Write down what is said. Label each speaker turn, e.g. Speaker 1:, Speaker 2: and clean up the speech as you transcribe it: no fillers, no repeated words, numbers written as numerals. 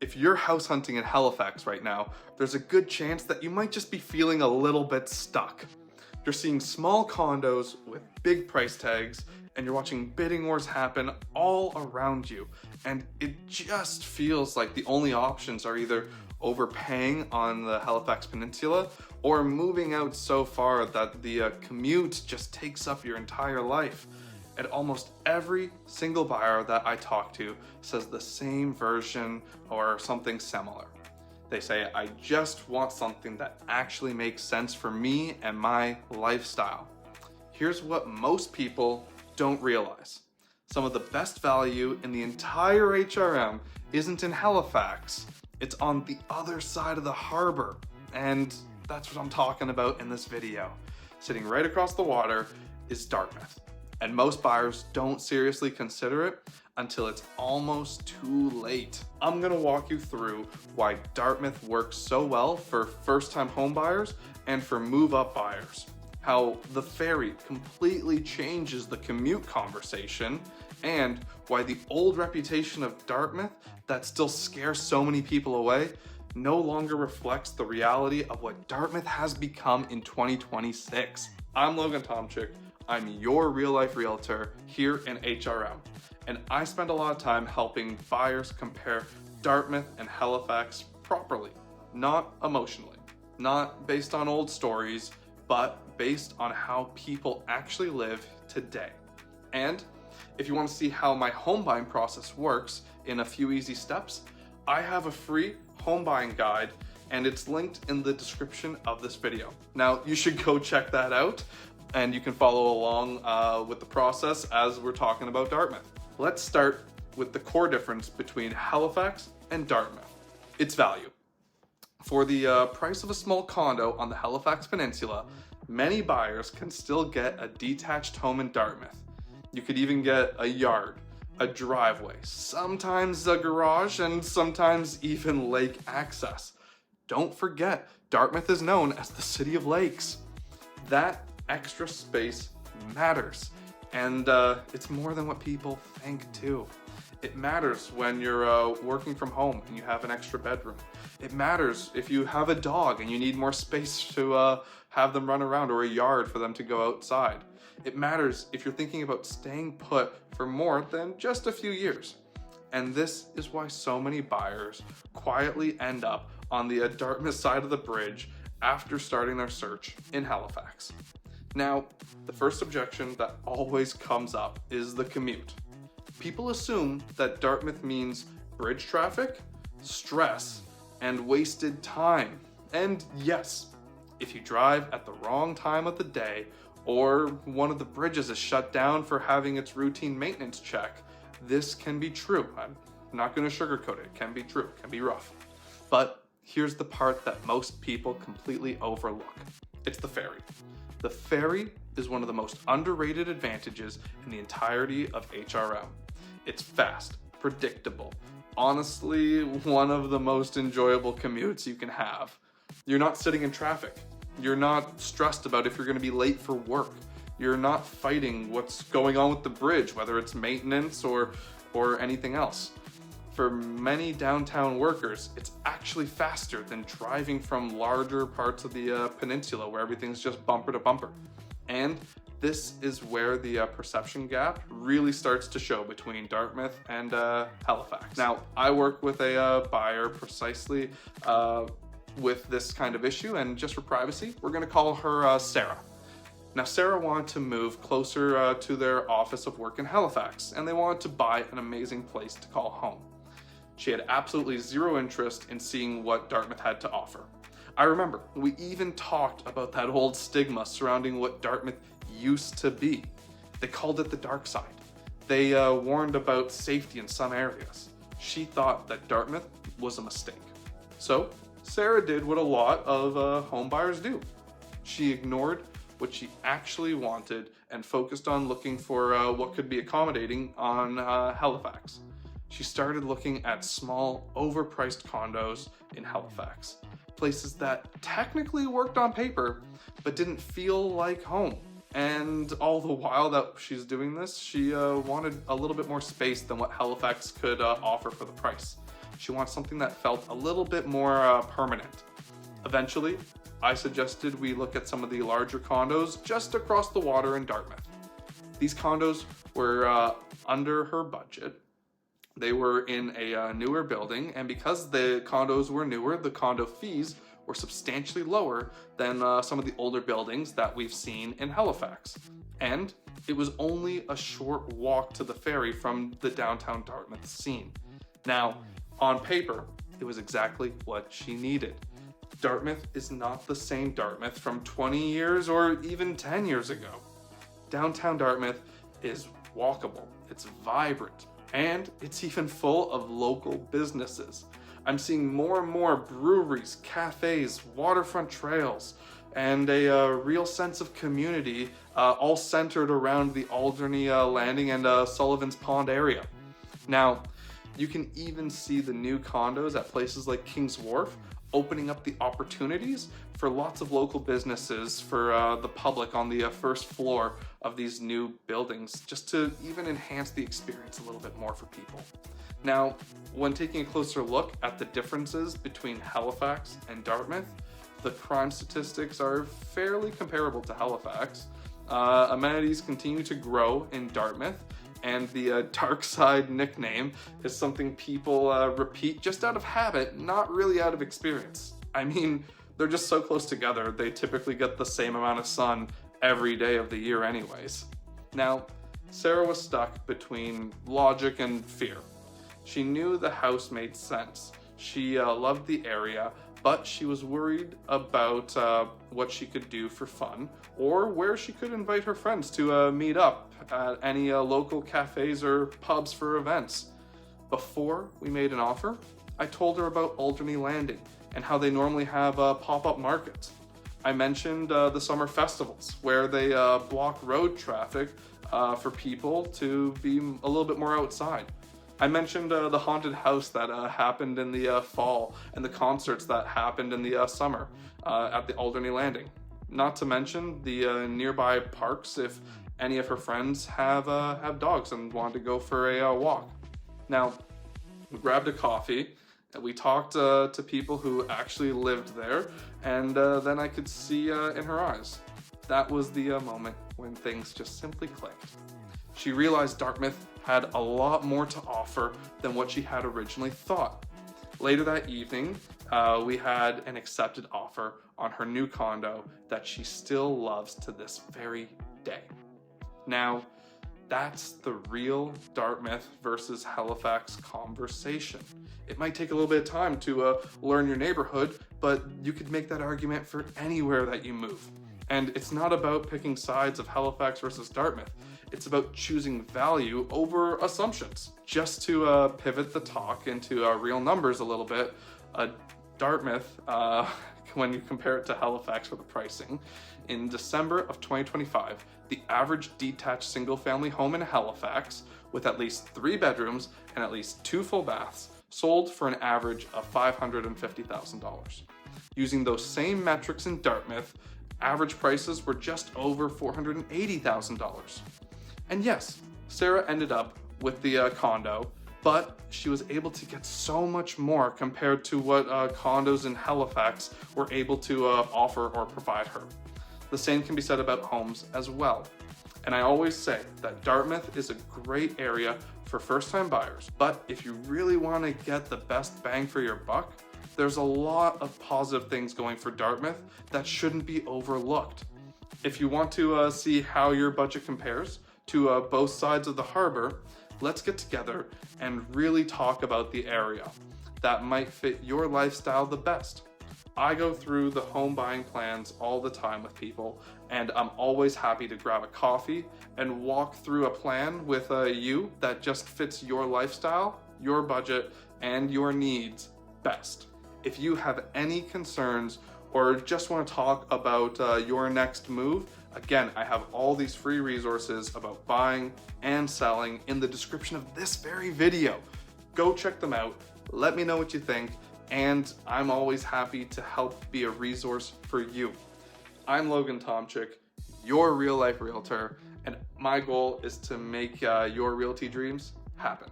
Speaker 1: If you're house hunting in Halifax right now, there's a good chance that you might just be feeling a little bit stuck. You're seeing small condos with big price tags, and you're watching bidding wars happen all around you. And it just feels like the only options are either overpaying on the Halifax Peninsula or moving out so far that the commute just takes up your entire life. And almost every single buyer that I talk to says the same version or something similar. They say, I just want something that actually makes sense for me and my lifestyle. Here's what most people don't realize. Some of the best value in the entire HRM isn't in Halifax. It's on the other side of the harbour. And that's what I'm talking about in this video. Sitting right across the water is Dartmouth. And most buyers don't seriously consider it until it's almost too late. I'm gonna walk you through why Dartmouth works so well for first-time home buyers and for move-up buyers. How the ferry completely changes the commute conversation, and why the old reputation of Dartmouth that still scares so many people away no longer reflects the reality of what Dartmouth has become in 2026. I'm Logan Tomczyk. I'm your real-life realtor here in HRM, and I spend a lot of time helping buyers compare Dartmouth and Halifax properly, not emotionally, not based on old stories, but based on how people actually live today. And if you want to see how my home buying process works in a few easy steps, I have a free home buying guide, and it's linked in the description of this video. Now, you should go check that out, and you can follow along with the process as we're talking about Dartmouth. Let's start with the core difference between Halifax and Dartmouth. It's value. For the price of a small condo on the Halifax Peninsula, many buyers can still get a detached home in Dartmouth. You could even get a yard, a driveway, sometimes a garage, and sometimes even lake access. Don't forget, Dartmouth is known as the City of Lakes. That extra space matters, and it's more than what people think too. It matters when you're working from home and you have an extra bedroom. It matters if you have a dog and you need more space to have them run around, or a yard for them to go outside. It matters if you're thinking about staying put for more than just a few years. And this is why so many buyers quietly end up on the Dartmouth side of the bridge after starting their search in Halifax. Now, the first objection that always comes up is the commute. People assume that Dartmouth means bridge traffic, stress, and wasted time. And yes, if you drive at the wrong time of the day, or one of the bridges is shut down for having its routine maintenance check, this can be true. I'm not going to sugarcoat it. It can be true. It can be rough. But here's the part that most people completely overlook. It's the ferry. The ferry is one of the most underrated advantages in the entirety of HRM. It's fast, predictable, honestly, one of the most enjoyable commutes you can have. You're not sitting in traffic. You're not stressed about if you're going to be late for work. You're not fighting what's going on with the bridge, whether it's maintenance or anything else. For many downtown workers, it's actually faster than driving from larger parts of the peninsula where everything's just bumper to bumper. And this is where the perception gap really starts to show between Dartmouth and Halifax. Now, I work with a buyer precisely with this kind of issue, and just for privacy, we're going to call her Sarah. Now, Sarah wanted to move closer to their office of work in Halifax, and they wanted to buy an amazing place to call home. She had absolutely zero interest in seeing what Dartmouth had to offer. I remember we even talked about that old stigma surrounding what Dartmouth used to be. They called it the dark side. They warned about safety in some areas. She thought that Dartmouth was a mistake. So Sarah did what a lot of home buyers do. She ignored what she actually wanted and focused on looking for what could be accommodating on Halifax. She started looking at small, overpriced condos in Halifax, places that technically worked on paper, but didn't feel like home. And all the while that she's doing this, she wanted a little bit more space than what Halifax could offer for the price. She wants something that felt a little bit more permanent. Eventually, I suggested we look at some of the larger condos just across the water in Dartmouth. These condos were under her budget. They were in a newer building, and because the condos were newer, the condo fees were substantially lower than some of the older buildings that we've seen in Halifax. And it was only a short walk to the ferry from the downtown Dartmouth scene. Now, on paper, it was exactly what she needed. Dartmouth is not the same Dartmouth from 20 years or even 10 years ago. Downtown Dartmouth is walkable, it's vibrant, and it's even full of local businesses. I'm seeing more and more breweries, cafes, waterfront trails, and a real sense of community, all centered around the Alderney Landing and Sullivan's Pond area. Now, you can even see the new condos at places like King's Wharf opening up the opportunities for lots of local businesses for the public on the first floor of these new buildings, just to even enhance the experience a little bit more for people. Now, when taking a closer look at the differences between Halifax and Dartmouth, the crime statistics are fairly comparable to Halifax. Amenities continue to grow in Dartmouth, and the dark side nickname is something people repeat just out of habit, not really out of experience. I mean, they're just so close together, they typically get the same amount of sun every day of the year anyways. Now, Sarah was stuck between logic and fear. She knew the house made sense. She loved the area, but she was worried about what she could do for fun, or where she could invite her friends to meet up at any local cafes or pubs for events. Before we made an offer, I told her about Alderney Landing and how they normally have pop-up markets. I mentioned the summer festivals, where they block road traffic for people to be a little bit more outside. I mentioned the haunted house that happened in the fall, and the concerts that happened in the summer at the Alderney Landing. Not to mention the nearby parks if any of her friends have dogs and want to go for a walk. Now, we grabbed a coffee, and we talked to people who actually lived there, and then I could see in her eyes. That was the moment when things just simply clicked. She realized Dartmouth had a lot more to offer than what she had originally thought. Later that evening, we had an accepted offer on her new condo that she still loves to this very day. Now, that's the real Dartmouth versus Halifax conversation. It might take a little bit of time to learn your neighborhood, but you could make that argument for anywhere that you move. And it's not about picking sides of Halifax versus Dartmouth. It's about choosing value over assumptions. Just to pivot the talk into real numbers a little bit, Dartmouth, when you compare it to Halifax for the pricing, in December of 2025, the average detached single-family home in Halifax with at least 3 bedrooms and at least 2 full baths sold for an average of $550,000. Using those same metrics in Dartmouth, average prices were just over $480,000. And yes, Sarah ended up with the condo, but she was able to get so much more compared to what condos in Halifax were able to offer or provide her. The same can be said about homes as well. And I always say that Dartmouth is a great area for first-time buyers, but if you really want to get the best bang for your buck, there's a lot of positive things going for Dartmouth that shouldn't be overlooked. If you want to see how your budget compares to both sides of the harbour, let's get together and really talk about the area that might fit your lifestyle the best. I go through the home buying plans all the time with people, and I'm always happy to grab a coffee and walk through a plan with you that just fits your lifestyle, your budget, and your needs best. If you have any concerns or just want to talk about your next move, again, I have all these free resources about buying and selling in the description of this very video. Go check them out, let me know what you think, and I'm always happy to help be a resource for you. I'm Logan Tomczyk, your real life realtor, and my goal is to make your realty dreams happen.